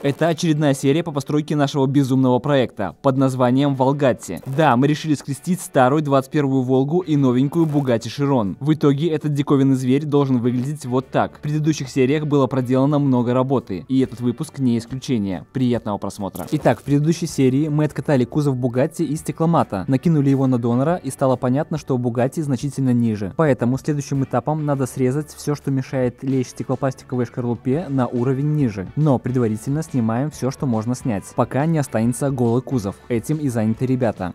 Это очередная серия по постройке нашего безумного проекта под названием Волгатти. Да, мы решили скрестить старую 21-ю Волгу и новенькую Бугатти Широн. В итоге этот диковинный зверь должен выглядеть вот так. В предыдущих сериях было проделано много работы, и этот выпуск не исключение. Приятного просмотра. Итак, в предыдущей серии мы откатали кузов Бугатти из стекломата, накинули его на донора, и стало понятно, что Бугатти значительно ниже. Поэтому следующим этапом надо срезать все, что мешает лечь стеклопластиковой шкарлупе, на уровень ниже. Но предварительно снимаем все, что можно снять, пока не останется голый кузов. Этим и заняты ребята.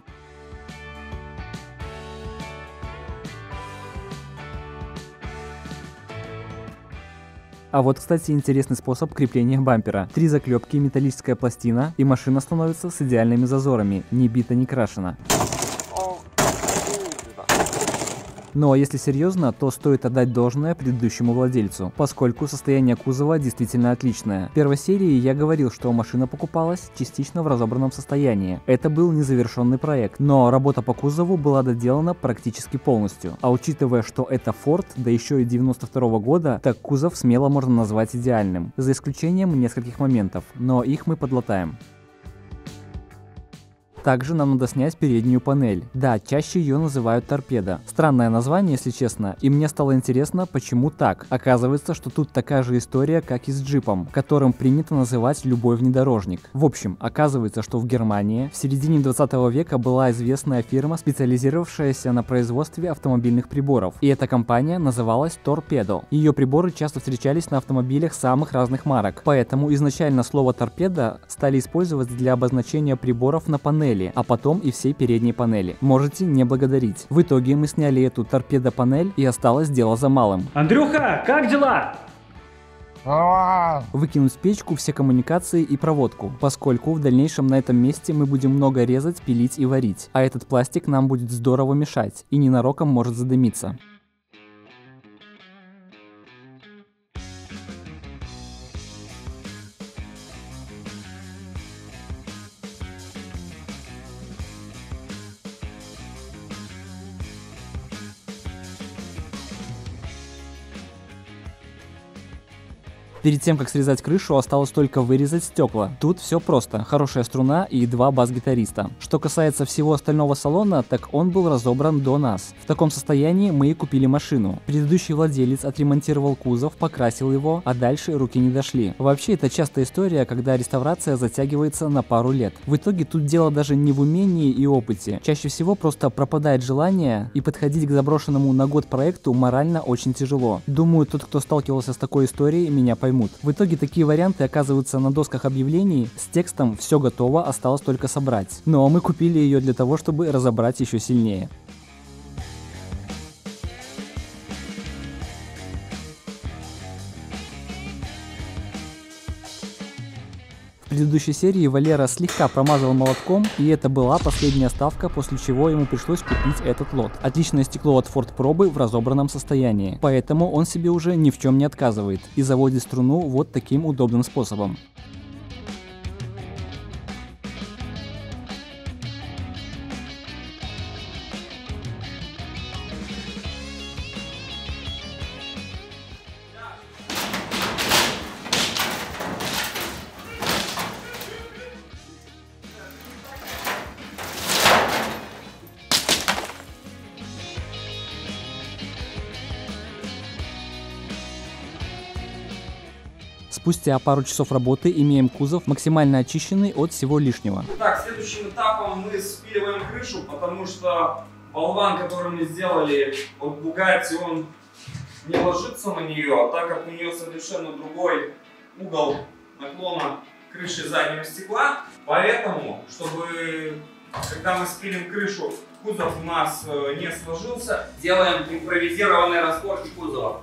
А вот, кстати, интересный способ крепления бампера. 3 заклепки, металлическая пластина, и машина становится с идеальными зазорами, не бита, не крашена. Но если серьезно, то стоит отдать должное предыдущему владельцу, поскольку состояние кузова действительно отличное. В первой серии я говорил, что машина покупалась частично в разобранном состоянии. Это был незавершенный проект, но работа по кузову была доделана практически полностью. А учитывая, что это Ford, да еще и 92-го года, так кузов смело можно назвать идеальным. За исключением нескольких моментов, но их мы подлатаем. Также нам надо снять переднюю панель. Да, чаще ее называют торпеда. Странное название, если честно, и мне стало интересно, почему так. Оказывается, что тут такая же история, как и с джипом, которым принято называть любой внедорожник. В общем, оказывается, что в Германии в середине 20 века была известная фирма, специализировавшаяся на производстве автомобильных приборов. И эта компания называлась Torpedo. Ее приборы часто встречались на автомобилях самых разных марок. Поэтому изначально слово торпеда стали использовать для обозначения приборов на панели, а потом и всей передней панели. Можете не благодарить. В итоге мы сняли эту торпедо-панель, и осталось дело за малым. Андрюха, как дела? Выкинуть в печку все коммуникации и проводку, поскольку в дальнейшем на этом месте мы будем много резать, пилить и варить. А этот пластик нам будет здорово мешать и ненароком может задымиться. Перед тем, как срезать крышу, осталось только вырезать стекла. Тут все просто. Хорошая струна и 2 бас-гитариста. Что касается всего остального салона, так он был разобран до нас. В таком состоянии мы и купили машину. Предыдущий владелец отремонтировал кузов, покрасил его, а дальше руки не дошли. Вообще, это частая история, когда реставрация затягивается на пару лет. В итоге тут дело даже не в умении и опыте. Чаще всего просто пропадает желание, и подходить к заброшенному на год проекту морально очень тяжело. Думаю, тот, кто сталкивался с такой историей, меня поймут. В итоге такие варианты оказываются на досках объявлений с текстом «Все готово, осталось только собрать». Но мы купили ее для того, чтобы разобрать еще сильнее. В предыдущей серии Валера слегка промазал молотком, и это была последняя ставка, после чего ему пришлось купить этот лот. Отличное стекло от Ford Пробы в разобранном состоянии, поэтому он себе уже ни в чем не отказывает и заводит струну вот таким удобным способом. Спустя пару часов работы имеем кузов максимально очищенный от всего лишнего. Итак, следующим этапом мы спиливаем крышу, потому что болван, который мы сделали от Бугатти, он не ложится на нее, так как у нее совершенно другой угол наклона крыши заднего стекла. Поэтому, чтобы когда мы спилим крышу, кузов у нас не сложился, делаем импровизированные распорки кузова.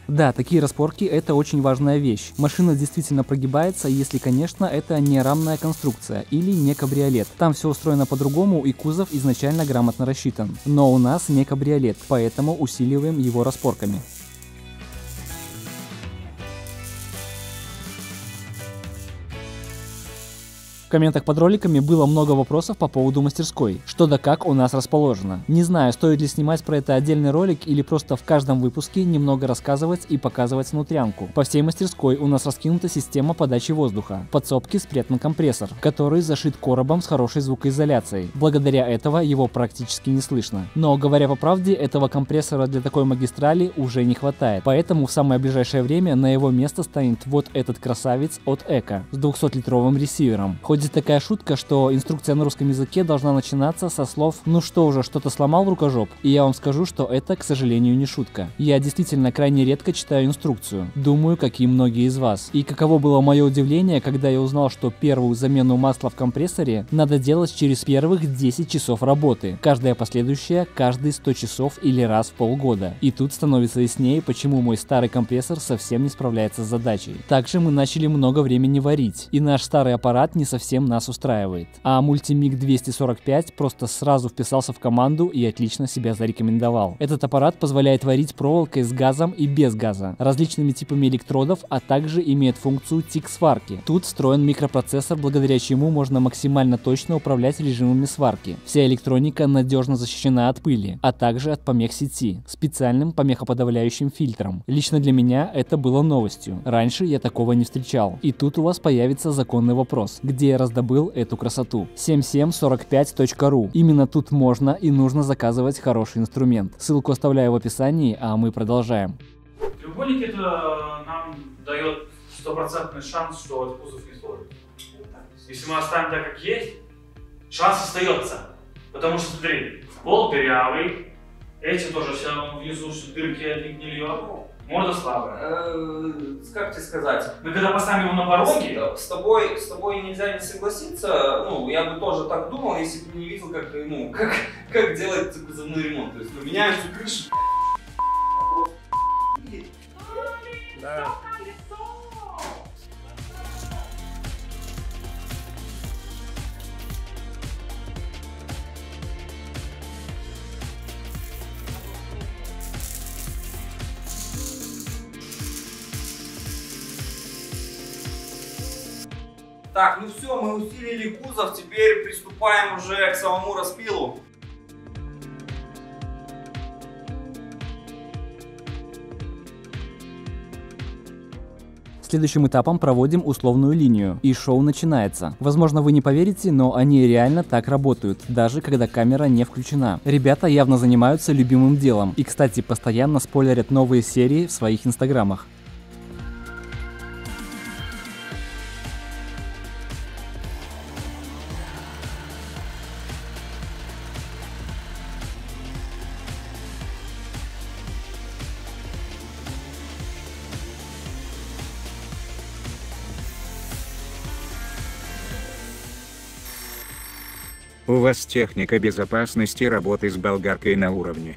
Да, такие распорки — это очень важная вещь. Машина действительно прогибается, если, конечно, это не рамная конструкция или не кабриолет. Там все устроено по-другому, и кузов изначально грамотно рассчитан. Но у нас не кабриолет, поэтому усиливаем его распорками. комментах под роликами было много вопросов по поводу мастерской, что да как у нас расположено. Не знаю, стоит ли снимать про это отдельный ролик или просто в каждом выпуске немного рассказывать и показывать внутрянку. По всей мастерской у нас раскинута система подачи воздуха. В подсобке спрятан компрессор, который зашит коробом с хорошей звукоизоляцией. Благодаря этого его практически не слышно. Но говоря по правде, этого компрессора для такой магистрали уже не хватает. Поэтому в самое ближайшее время на его место станет вот этот красавец от Эко с 200-литровым ресивером. Ходит такая шутка, что инструкция на русском языке должна начинаться со слов «ну что уже, что-то сломал, рукожоп?» И я вам скажу, что это, к сожалению, не шутка. Я действительно крайне редко читаю инструкцию. Думаю, как и многие из вас. И каково было мое удивление, когда я узнал, что первую замену масла в компрессоре надо делать через первых 10 часов работы. Каждая последующая каждые 100 часов или раз в полгода. И тут становится яснее, почему мой старый компрессор совсем не справляется с задачей. Также мы начали много времени варить, и наш старый аппарат не совсем нас устраивает. А Multimig 245 просто сразу вписался в команду и отлично себя зарекомендовал. Этот аппарат позволяет варить проволокой с газом и без газа, различными типами электродов, а также имеет функцию тик-сварки. Тут встроен микропроцессор, благодаря чему можно максимально точно управлять режимами сварки. Вся электроника надежно защищена от пыли, а также от помех сети, специальным помехоподавляющим фильтром. Лично для меня это было новостью. Раньше я такого не встречал. И тут у вас появится законный вопрос, где я раздобыл эту красоту. 7745.ru. Именно тут можно и нужно заказывать хороший инструмент. Ссылку оставляю в описании, а мы продолжаем. Треугольник это нам дает стопроцентный шанс, что этот кузов не сложится. Если мы оставим так, как есть, шанс остается. Потому что, смотри, пол дырявый, эти тоже все равно внизу, что дырки от них не льет. Морда слабая. Как тебе сказать? Мы когда поставим его на пороге... С тобой нельзя не согласиться. Ну, я бы тоже так думал, если бы не видел, как делать кузовной ремонт. То есть поменяем всю крышу. Да. Так, ну все, мы усилили кузов, теперь приступаем уже к самому распилу. Следующим этапом проводим условную линию, и шоу начинается. Возможно, вы не поверите, но они реально так работают, даже когда камера не включена. Ребята явно занимаются любимым делом, и, кстати, постоянно спойлерят новые серии в своих инстаграмах. У вас техника безопасности работы с болгаркой на уровне.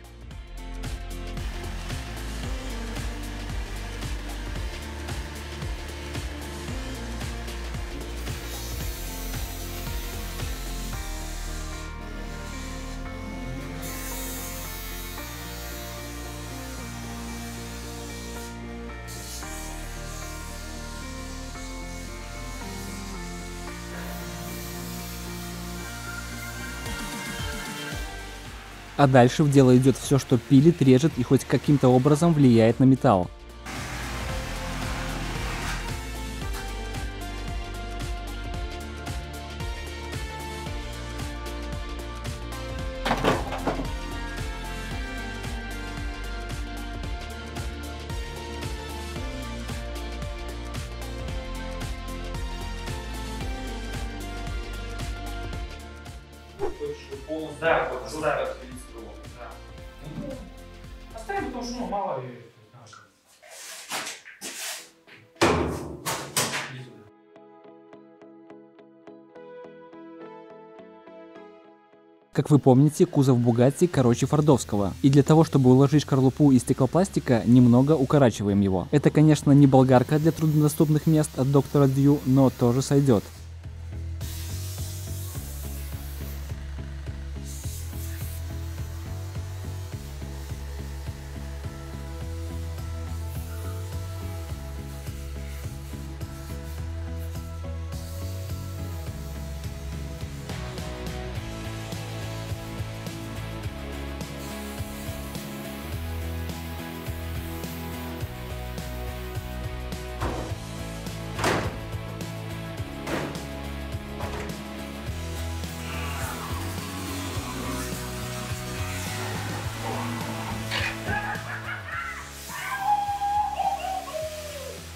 А дальше в дело идет все, что пилит, режет и хоть каким-то образом влияет на металл. Да, вот оставим. Да. Оставим, потому что мало ли. Как вы помните, кузов Bugatti короче фордовского. И для того, чтобы уложить шкарлупу из стеклопластика, немного укорачиваем его. Это, конечно, не болгарка для труднодоступных мест от доктора Дью, но тоже сойдет.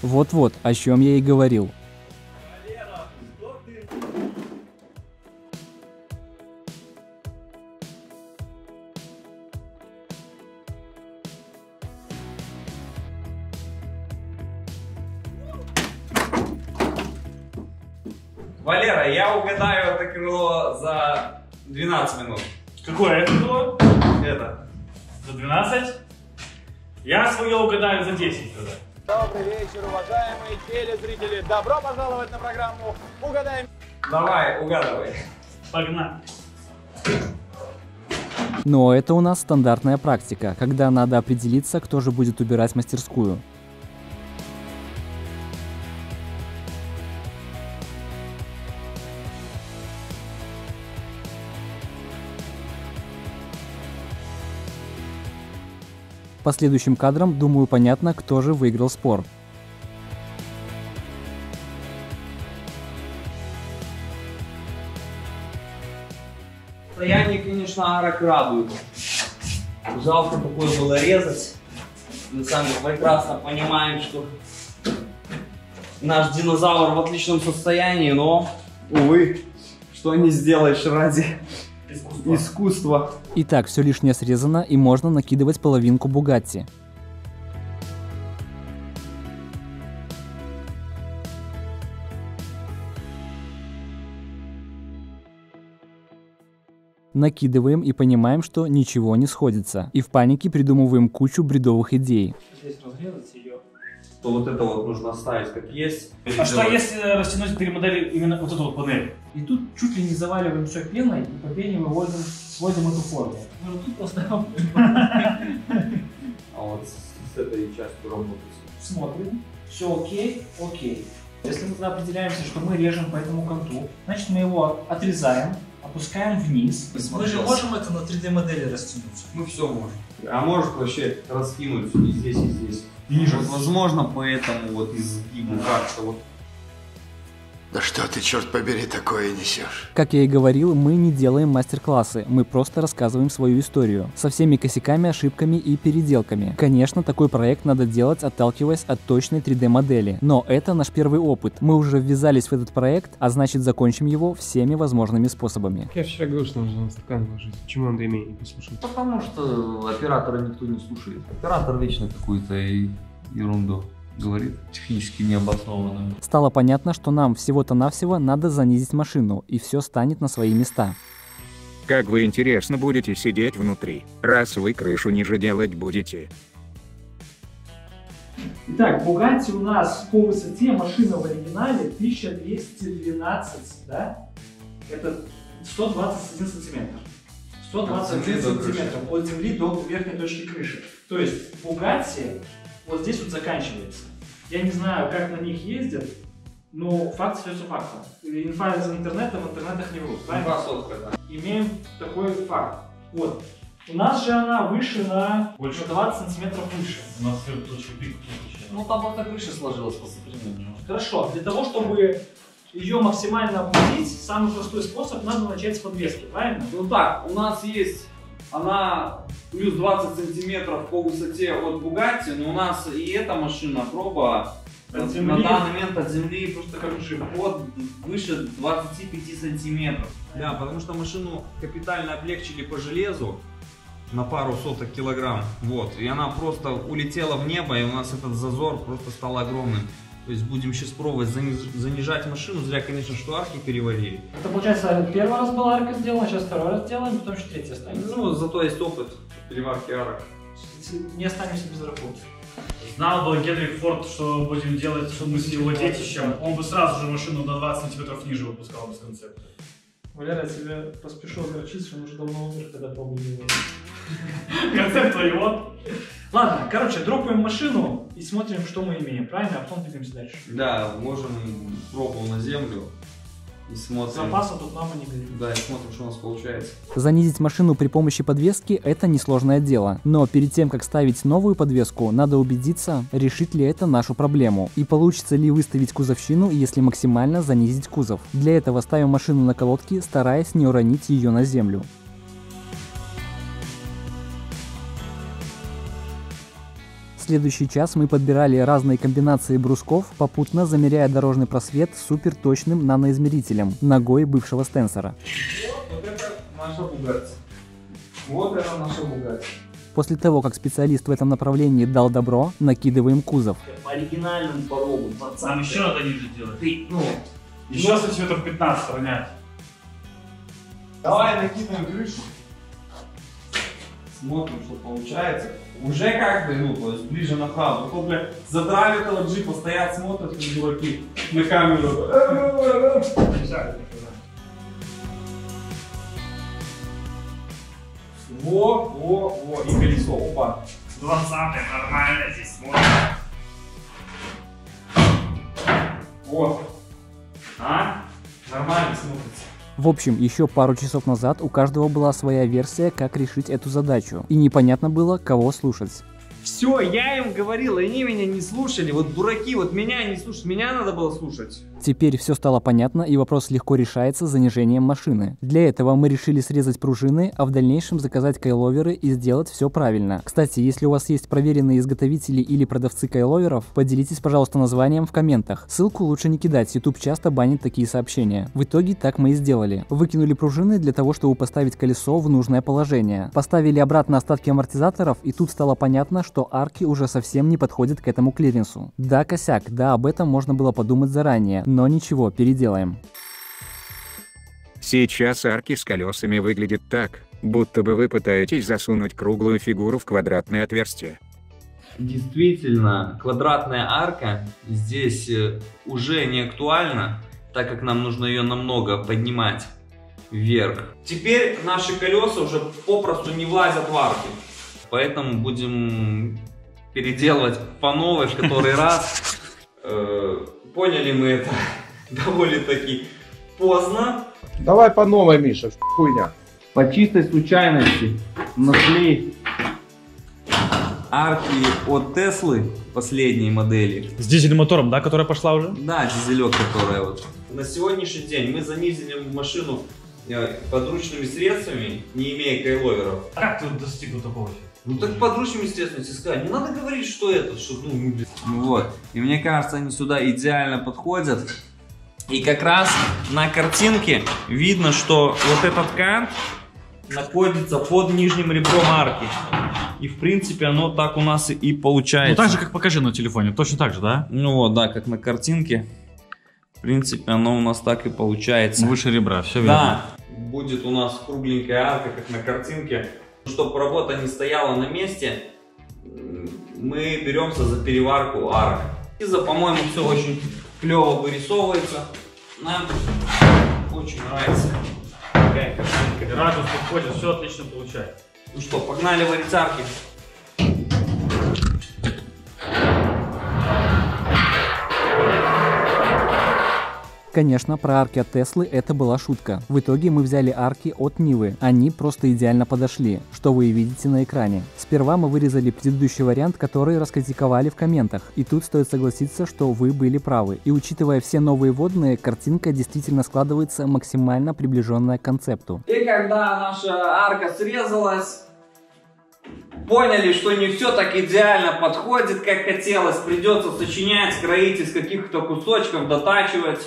Вот-вот, о чем я и говорил. Валера, я угадаю это крыло за 12 минут. Какое это было? Это. За 12? Я свое угадаю за 10 тогда. Добрый вечер, уважаемые телезрители. Добро пожаловать на программу «Угадай». Давай, угадывай. Погнали. Но это у нас стандартная практика, когда надо определиться, кто же будет убирать мастерскую. По следующим кадрам, думаю, понятно, кто же выиграл спор. Состояние, конечно, арок радует. Жалко такое было резать. Мы сами прекрасно понимаем, что наш динозавр в отличном состоянии, но, увы, что не сделаешь ради искусства. Итак, все лишнее срезано и можно накидывать половинку Бугатти. Накидываем и понимаем, что ничего не сходится. И в панике придумываем кучу бредовых идей. Здесь разрезать ее. То вот это вот нужно оставить как есть. А что если растянуть, перемоделить именно вот эту вот панель? И тут чуть ли не заваливаем все пеной, и по пене сводим эту форму. Может, тут поставим. А вот с этой частью работать. Смотрим. Все окей, окей. Если мы определяемся, что мы режем по этому конту, значит мы его отрезаем, опускаем вниз. Мы же можем это на 3D модели растянуть. Мы все можем. А может вообще раскинуть и здесь, и здесь. Вот, возможно, по этому вот изгибу как-то вот. Да что ты, черт побери, такое несешь? Как я и говорил, мы не делаем мастер-классы, мы просто рассказываем свою историю. Со всеми косяками, ошибками и переделками. Конечно, такой проект надо делать, отталкиваясь от точной 3D-модели. Но это наш первый опыт. Мы уже ввязались в этот проект, а значит закончим его всеми возможными способами. Я вчера говорил, что нужно на стакан вложить. Почему Андрей меня не послушал? Потому что оператора никто не слушает. Оператор вечно какую-то ерунду говорит, технически необоснованную. Стало понятно, что нам всего-то навсего надо занизить машину, и все станет на свои места. Как вы, интересно, будете сидеть внутри, раз вы крышу ниже делать будете? Итак, Бугатти у нас по высоте машина в оригинале 1212, да? Это 121 сантиметр. 121 сантиметр от земли до верхней точки крыши. То есть Бугатти вот здесь вот заканчивается. Я не знаю, как на них ездят, но факт остается фактом. Инфа из интернета, в интернетах не врут, правильно? Имеем такой факт. Вот. У нас же она выше на больше 20 сантиметров выше. У нас точка пик. Ну там вот так крыша сложилась по современному. Хорошо. Для того, чтобы ее максимально опустить, самый простой способ надо начать с подвески, правильно? Ну так, у нас есть, она плюс 20 сантиметров по высоте от Бугатти, но у нас и эта машина, проба на данный момент от земли просто как под выше 25 сантиметров. Да, потому что машину капитально облегчили по железу на пару соток килограмм, вот, и она просто улетела в небо, и у нас этот зазор просто стал огромным. То есть будем сейчас пробовать занижать машину, зря, конечно, что арки перевалили. Это получается, первый раз была арка сделана, сейчас второй раз делаем, потом еще третий останется. Ну, зато есть опыт переварки арок. Не останемся без работы. Знал бы Генрих Форд, что будем делать, что мы с его детищем, он бы сразу же машину на 20 сантиметров ниже выпускал без концепта. Валера, я тебе поспешу огорчить, что он уже давно умер, когда пробу делали. Концепт твоего. Ладно, короче, дропаем машину и смотрим, что мы имеем, правильно? А потом двигаемся дальше. Да, ложим пробу на землю и смотрим. Запаса тут мама не говорит. Да, и смотрим, что у нас получается. Занизить машину при помощи подвески – это несложное дело. Но перед тем, как ставить новую подвеску, надо убедиться, решит ли это нашу проблему. И получится ли выставить кузовщину, если максимально занизить кузов. Для этого ставим машину на колодки, стараясь не уронить ее на землю. Следующий час мы подбирали разные комбинации брусков, попутно замеряя дорожный просвет суперточным наноизмерителем, ногой бывшего стенсора. Вот это наша Бугатти. Вот это наша Бугатти. После того, как специалист в этом направлении дал добро, накидываем кузов. По оригинальному порогу, нам еще надо ниже делать. Еще Ну, сантиметров 15 ронять. давай накидываем крышу. Смотрим, что получается. Уже как бы, ну, то есть ближе на хаб. А то, бля, задрали этого джипа, стоят, смотрят, как дураки на камеру. Во, и колесо, опа. 20-й, нормально здесь смотрим. Вот. Нормально смотрится. В общем, еще пару часов назад у каждого была своя версия, как решить эту задачу. И непонятно было, кого слушать. Все, я им говорил, они меня не слушали. Вот дураки, вот меня не слушают. Меня надо было слушать. Теперь все стало понятно, и вопрос легко решается занижением машины. Для этого мы решили срезать пружины, а в дальнейшем заказать кайловеры и сделать все правильно. Кстати, если у вас есть проверенные изготовители или продавцы кайловеров, поделитесь, пожалуйста, названием в комментах. Ссылку лучше не кидать, YouTube часто банит такие сообщения. В итоге так мы и сделали. Выкинули пружины для того, чтобы поставить колесо в нужное положение. Поставили обратно остатки амортизаторов, и тут стало понятно, что арки уже совсем не подходят к этому клиренсу. Да, косяк, да, об этом можно было подумать заранее. Но ничего, переделаем. Сейчас арки с колесами выглядят так, будто бы вы пытаетесь засунуть круглую фигуру в квадратное отверстие. Действительно, квадратная арка здесь уже не актуальна, так как нам нужно ее намного поднимать вверх. Теперь наши колеса уже попросту не влазят в арки. Поэтому будем переделывать по новой в который раз. Поняли мы это довольно-таки поздно. Давай по новой, Миша, хуйня. По чистой случайности нашли арки от Теслы последней модели. С дизельным мотором, да, которая пошла уже? Да, дизелек, которая вот. На сегодняшний день мы занизили машину подручными средствами, не имея кайловеров. А как ты достиг такого? Ну так подручными средствами сказать. Не надо говорить, что это, что вот. И мне кажется, они сюда идеально подходят. И как раз на картинке видно, что вот этот кант находится под нижним ребром арки. И в принципе оно так у нас и получается. Ну так же, как покажи на телефоне, точно так же, да? Ну вот, да, как на картинке. В принципе, оно у нас так и получается. Выше ребра, все верно. Да, будет у нас кругленькая арка, как на картинке. Чтобы работа не стояла на месте, мы беремся за переварку арок. И по-моему, все очень клево вырисовывается. Нам очень нравится такая картинка. Радиус подходит, все отлично получается. Ну что, погнали варить арки. Конечно, про арки от Теслы это была шутка. В итоге мы взяли арки от Нивы. Они просто идеально подошли, что вы и видите на экране. Сперва мы вырезали предыдущий вариант, который раскритиковали в комментах. И тут стоит согласиться, что вы были правы. И учитывая все новые водные, картинка действительно складывается максимально приближенная к концепту. И когда наша арка срезалась, поняли, что не все так идеально подходит, как хотелось. Придется сочинять, кроить из каких-то кусочков, дотачивать.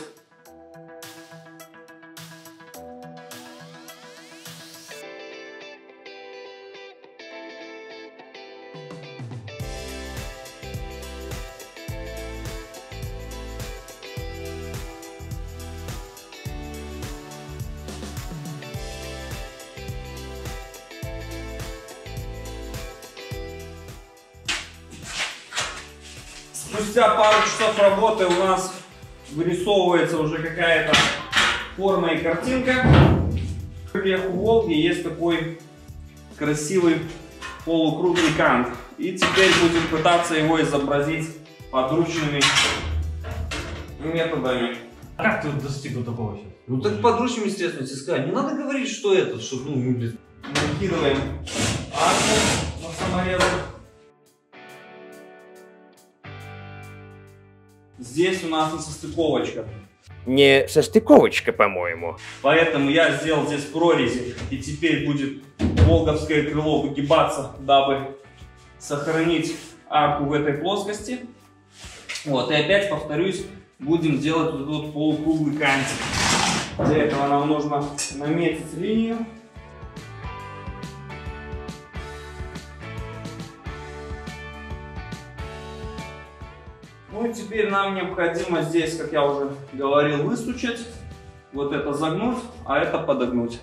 Спустя пару часов работы у нас вырисовывается уже какая-то форма и картинка. Вверху Волги есть такой красивый полукруглый кант. И теперь будем пытаться его изобразить подручными методами. А как ты достиг такого сейчас? Ну так подручными средствами сказать. Не надо говорить, что это, что Накидываем арку на саморез. Здесь у нас несостыковочка. Не состыковочка, по-моему. Поэтому я сделал здесь прорези. И теперь будет волговское крыло выгибаться, дабы сохранить арку в этой плоскости. Вот, и опять повторюсь, будем делать вот этот полукруглый кантик. Для этого нам нужно наметить линию. Ну и теперь нам необходимо здесь, как я уже говорил, выстучать. Вот это загнуть, а это подогнуть.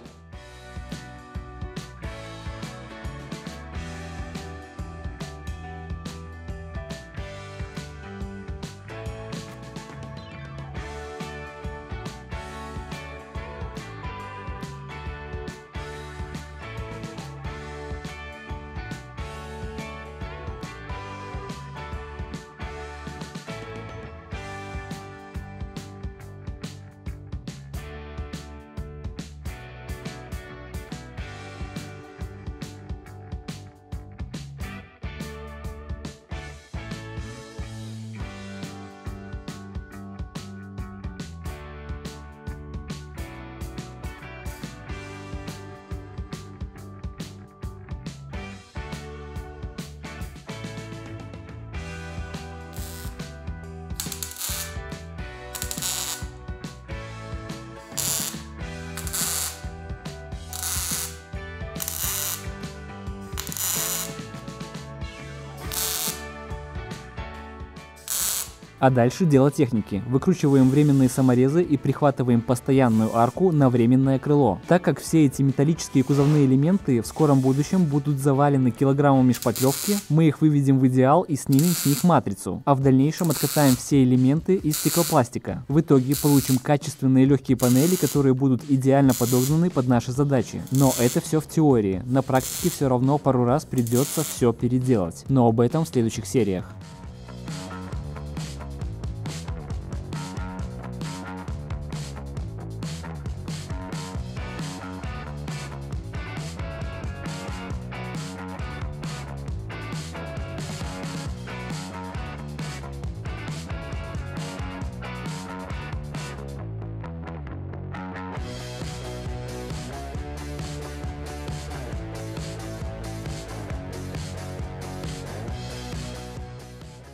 А дальше дело техники. Выкручиваем временные саморезы и прихватываем постоянную арку на временное крыло. Так как все эти металлические кузовные элементы в скором будущем будут завалены килограммами шпатлевки, мы их выведем в идеал и снимем с них матрицу. А в дальнейшем откатаем все элементы из стеклопластика. В итоге получим качественные легкие панели, которые будут идеально подогнаны под наши задачи. Но это все в теории. На практике все равно пару раз придется все переделать. Но об этом в следующих сериях.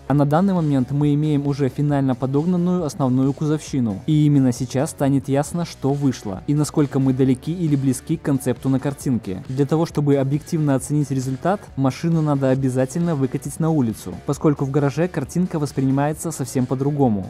А на данный момент мы имеем уже финально подогнанную основную кузовщину. И именно сейчас станет ясно, что вышло, и насколько мы далеки или близки к концепту на картинке. Для того, чтобы объективно оценить результат, машину надо обязательно выкатить на улицу, поскольку в гараже картинка воспринимается совсем по-другому.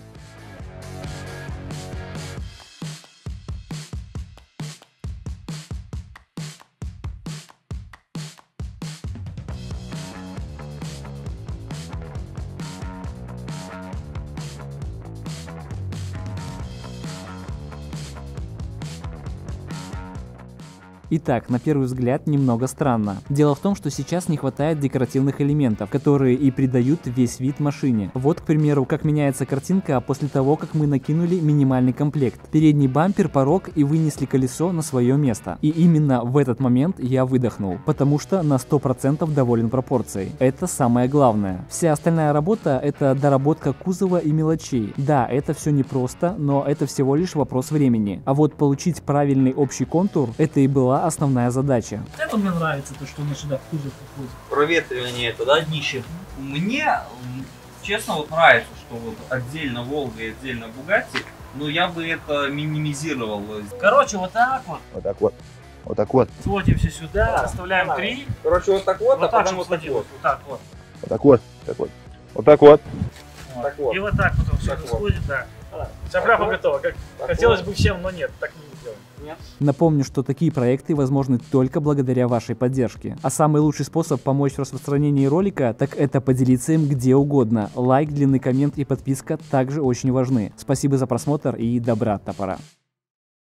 Итак, на первый взгляд немного странно. Дело в том, что сейчас не хватает декоративных элементов, которые и придают весь вид машине. Вот, к примеру, как меняется картинка после того, как мы накинули минимальный комплект. Передний бампер, порог и вынесли колесо на свое место. И именно в этот момент я выдохнул, потому что на 100% доволен пропорцией. Это самое главное. Вся остальная работа — это доработка кузова и мелочей. Да, это все непросто, но это всего лишь вопрос времени. А вот получить правильный общий контур — это и была основная задача. Это мне нравится, то, что он сюда в кузов уходит. Проветривание это, да, днище. Мне, честно, вот нравится, что вот отдельно Волга и отдельно Бугатти, но я бы это минимизировал. Короче, вот так вот. Вот так вот. Вот так вот. Сводимся сюда, оставляем 3. Короче, вот так вот, Вот а так, потом вот так вот. Вот так вот. Вот так вот. Так вот. Вот так вот. Так вот. И вот так потом все это сходит, да. Шапляпа готова. Как хотелось бы всем, но нет, так не сделаем. Нет. Напомню, что такие проекты возможны только благодаря вашей поддержке. А самый лучший способ помочь в распространении ролика, так это поделиться им где угодно. Лайк, длинный коммент и подписка также очень важны. Спасибо за просмотр и добра от топора.